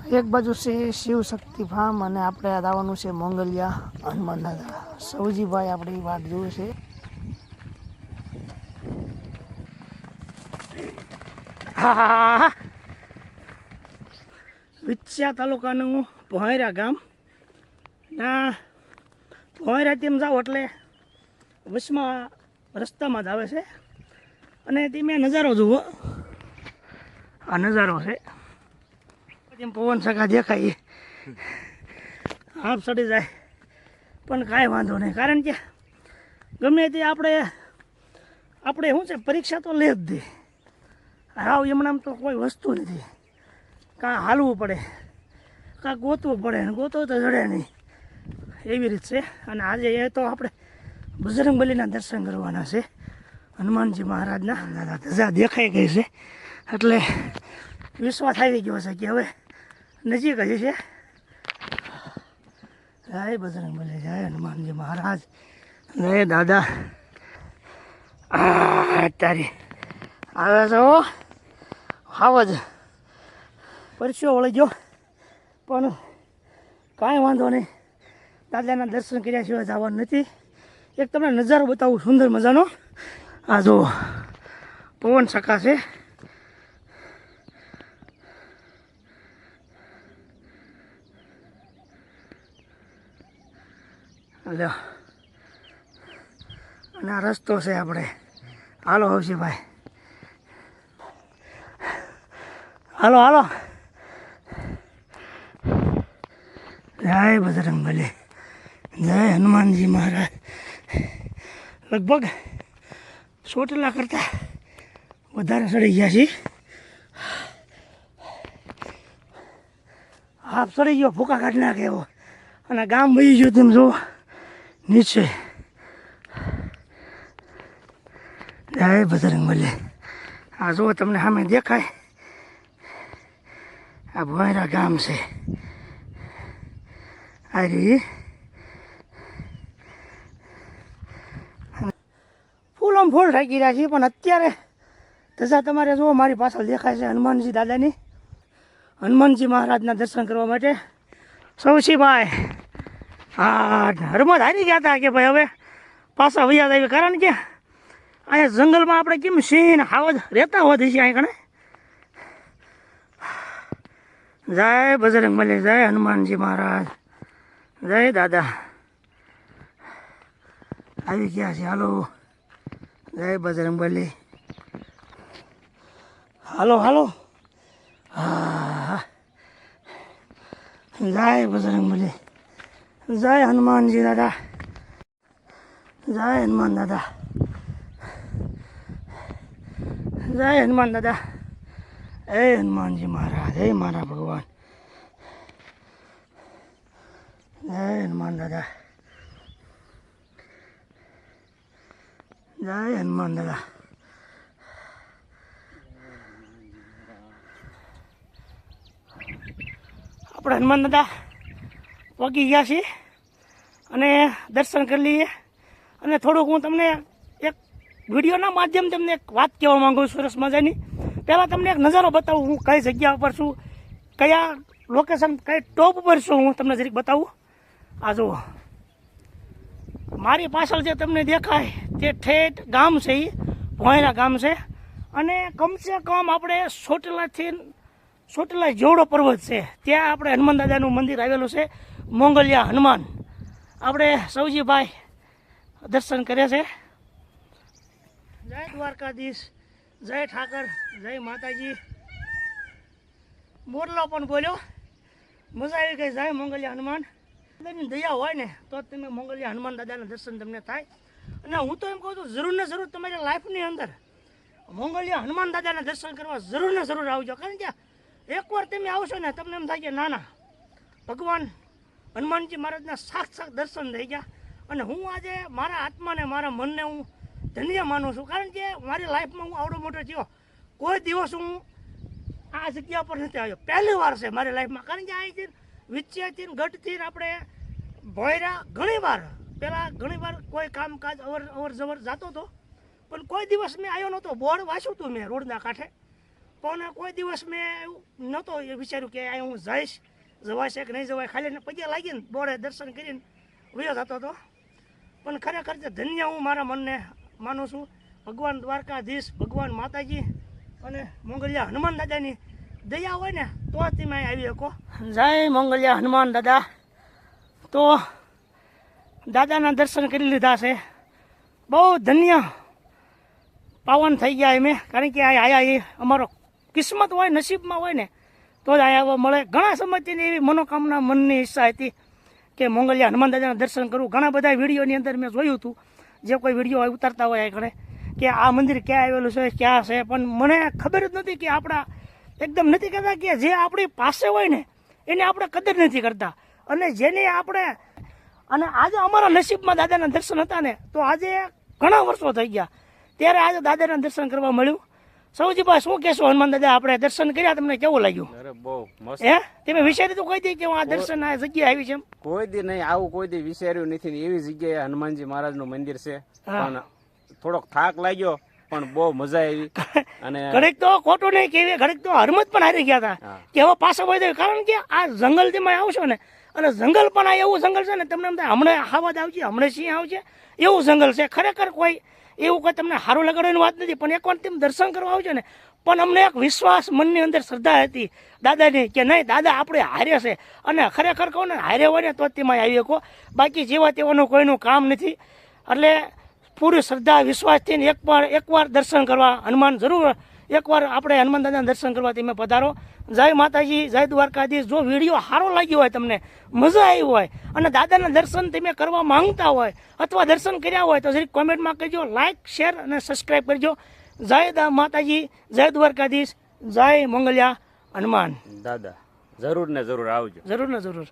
એક બાજુ છે શિવ શક્તિ ફાર્મ અને આપણે આવવાનું છે મોંગલિયા હનુમાન દાદા. સૌજીભાઈ આપણી વાત જોવે છે. હા, વિછિયા તાલુકાનું ભોંયરા ગામ. ના ભોંયરા તેમ જાઓ એટલે વચમાં રસ્તામાં જ આવે છે અને તમે નજારો જુઓ. આ નજારો છે જેમ પવન સકા દેખાય આપ ચડી જાય પણ કાંઈ વાંધો નહીં, કારણ કે ગમે તે આપણે શું છે પરીક્ષા તો લે જ દે. હાવ એમણામ તો કોઈ વસ્તુ નથી. કાં હાલવું પડે, કાં ગોતવું પડે, ને ગોતવું તો જડે નહીં, એવી રીત છે. અને આજે એ તો આપણે બજરંગબલીના દર્શન કરવાના છે. હનુમાનજી મહારાજના ધજા દેખાઈ ગઈ છે એટલે વિશ્વાસ આવી ગયો છે કે હવે નજીક જ છે. જય બજરંગબલી, જય હનુમાનજી મહારાજ, જય દાદા. અત્યારે આવે છે હાવ જ પરસ્યો વળી ગયો, પણ કાંઈ વાંધો નહીં. દાદાના દર્શન કર્યા સિવાય જવાનું નથી. એક તમને નજારો બતાવું સુંદર મજાનો. આ જો પવન સકાશે. લ્યો, અને આ રસ્તો છે આપણે. હાલો હવસીભાઈ, હાલો હાલો. જય બજરંગબલી, જય હનુમાનજી મહારાજ. લગભગ ચોટીલા કરતાં વધારે ચડી ગયા છીએ. હાફ ચડી ગયો, ભૂકા કાઢી નાખે એવો. અને ગામ વહી ગયું તેમ જો નીચે. જય બજરંગબલી. આ જો તમને સામે દેખાય, આ ભોંયરા ગામ છે. આ રહી ફૂલમ ફૂલ રાખી રહ્યા છીએ, પણ અત્યારે ધજા તમારે જુઓ મારી પાછળ દેખાય છે હનુમાનજી દાદાની. હનુમાનજી મહારાજના દર્શન કરવા માટે સૌસીભાઈ હા હરમત હારી ગયા હતા કે ભાઈ હવે પાછા વૈયા આવી, કારણ કે અહીંયા જંગલમાં આપણે કેમ સિંહ હાવજ રહેતા હોત છે અહીં કણે. જય બજરંગબલી, જય હનુમાનજી મહારાજ, જય દાદા. આવી ગયા છે. હાલો, જય બજરંગબલી, હાલો હાલો. હા, જય બજરંગબલી, જય હનુમાનજી દાદા, જય હનુમાન દાદા, જય હનુમાન દાદા. હે હનુમાનજી મહારાજ, હે મારા ભગવાન, જય હનુમાન દાદા, જય હનુમાન દાદા. આપણે હનુમાન દાદા પગી ગયા છીએ અને દર્શન કરી લઈએ. અને થોડુંક હું તમને એક વિડીયોના માધ્યમ તમને એક વાત કહેવા માંગુ છું સરસ મજાની. પહેલાં તમને એક નજારો બતાવું, હું કઈ જગ્યા ઉપર છું, કયા લોકેશન, કઈ ટોપ ઉપર છું, હું તમને જરીક બતાવું. આ જુઓ મારી પાછળ જે તમને દેખાય તે ઠેઠ ગામ છે, એ ભોંયરા ગામ છે. અને કમસે કમ આપણે ચોટીલા જેવડો પર્વત છે ત્યાં આપણે હનુમાન દાદાનું મંદિર આવેલું છે, મોંગલિયા હનુમાન. આપણે સૌજીભાઈ દર્શન કરે છે. જય દ્વારકાધીશ, જય ઠાકર, જય માતાજી. મોરલો પણ બોલ્યો, મજા આવી ગઈ. જય મોંગલિયા હનુમાન. દાદાની દયા હોય ને તો તમે મોંગલિયા હનુમાન દાદાના દર્શન તમને થાય. અને હું તો એમ કહું છું જરૂર ને જરૂર તમારી લાઈફની અંદર મોંગલિયા હનુમાન દાદાના દર્શન કરવા જરૂર ને જરૂર આવજો. કારણ કે એકવાર તમે આવશો ને તમને એમ થાય કે ના ના ભગવાન હનુમાનજી મહારાજના સાક્ષાત દર્શન થઈ ગયા. અને હું આજે મારા આત્માને મારા મનને હું ધન્ય માનું છું, કારણ કે મારી લાઈફમાં હું આવડો મોટો થયો કોઈ દિવસ હું આ જગ્યા પર નથી આવ્યો. પહેલી વાર છે મારી લાઈફમાં. કારણ કે અહીંથી વિછિયાથી ગઢથી આપણે ભોંયરા ઘણી વાર કોઈ કામકાજ અવર જવર જતો હતો, પણ કોઈ દિવસ મેં આવ્યો નહોતો. બોર્ડ વાંચ્યું હતું મેં રોડના કાંઠે, પણ કોઈ દિવસ મેં એવું નહોતો એ વિચાર્યું કે અહીં હું જઈશ, જવાશે કે નહીં જવાય. ખાલી પગે લાગીને બોરે દર્શન કરીને વયો જતો હતો. પણ ખરેખર તે ધન્ય હું મારા મનને માનું છું. ભગવાન દ્વારકાધીશ, ભગવાન માતાજી અને મોંગલિયા હનુમાન દાદાની દયા હોય ને તો જ તમે અહીં આવી શકો. જય મોંગલિયા હનુમાન દાદા. તો દાદાના દર્શન કરી લીધા છે. બહુ ધન્ય પાવન થઈ ગયા અમે, કારણ કે આ આયા એ અમારો કિસ્મત હોય, નસીબમાં હોય ને તો જ આયા મળે. ઘણા સમયથી એવી મનોકામના મનની ઈચ્છા હતી કે મોંગલિયા હનુમાન દાદાના દર્શન કરું. ઘણા બધા વિડીયોની અંદર મેં જોયું હતું, જે કોઈ વિડીયો ઉતારતા હોય ઘણે કે આ મંદિર ક્યાં આવેલું છે, ક્યાં છે, પણ મને ખબર જ નથી કે આપણા એકદમ નથી કરતા કે જે આપણી પાસે હોય ને એને આપણે કદર નથી કરતા. અને જેને આપણે અને આજે અમારા નસીબમાં દાદાના દર્શન હતા ને તો આજે ઘણા વર્ષો થઈ ગયા ત્યારે આજે દાદાના દર્શન કરવા મળ્યું. સૌજીભાઈ શું કહેશો? હનુમાન દાદા આપણે દર્શન કર્યા, તમને કેવું લાગ્યું? અરે બહુ મસ્ત. હે તમે વિચાર્યું તો કોઈ દી કે હું આ દર્શન આ જગ્યાએ આવી છે એમ? કોઈ દી નહીં, આવું કોઈ દી વિચાર્યું નથી ને એવી જગ્યાએ હનુમાનજી મહારાજનું મંદિર છે. પણ થોડોક થાક લાગ્યો પણ બહુ મજા આવી. અને ઘડીક તો ખોટું નહીં કેવી, ઘડીક તો હરમત પણ હારી ગયા હતા કે હવે પાછા વળી. કારણ કે આ જંગલ તમે આવશો ને, અને જંગલ પણ આ એવું જંગલ છે ને તમને એમ થાય હમણાં હાવદ આવશે, હમણાં સિંહ આવશે, એવું જંગલ છે. ખરેખર કોઈ એવું કોઈ તમને સારું લગાડવાની વાત નથી, પણ એકવાર તમે દર્શન કરવા આવજો ને પણ અમને એક વિશ્વાસ મનની અંદર શ્રદ્ધા હતી દાદાની કે નહીં દાદા આપણે હારે છે. અને ખરેખર કહું ને હારે હોય ને તો જ તેમાં આવી શકો, બાકી જેવા તેવાનું કોઈનું કામ નથી. એટલે પૂરી શ્રદ્ધા વિશ્વાસથી એકવાર દર્શન કરવા હનુમાન જરૂર એકવાર આપણે હનુમાન દાદાના દર્શન કરવા તમે પધારો. જય માતાજી, જય દ્વારકાધીશ. જો વિડીયો સારો લાગ્યો હોય, તમને મજા આવી હોય અને દાદાના દર્શન તમે કરવા માંગતા હોય અથવા દર્શન કર્યા હોય તો જરીક કોમેન્ટમાં કરજો, લાઇક, શેર અને સબસ્ક્રાઈબ કરજો. જય માતાજી, જય દ્વારકાધીશ, જય મોંગલિયા હનુમાન દાદા જરૂર ને જરૂર આવજો. જરૂર ને જરૂર.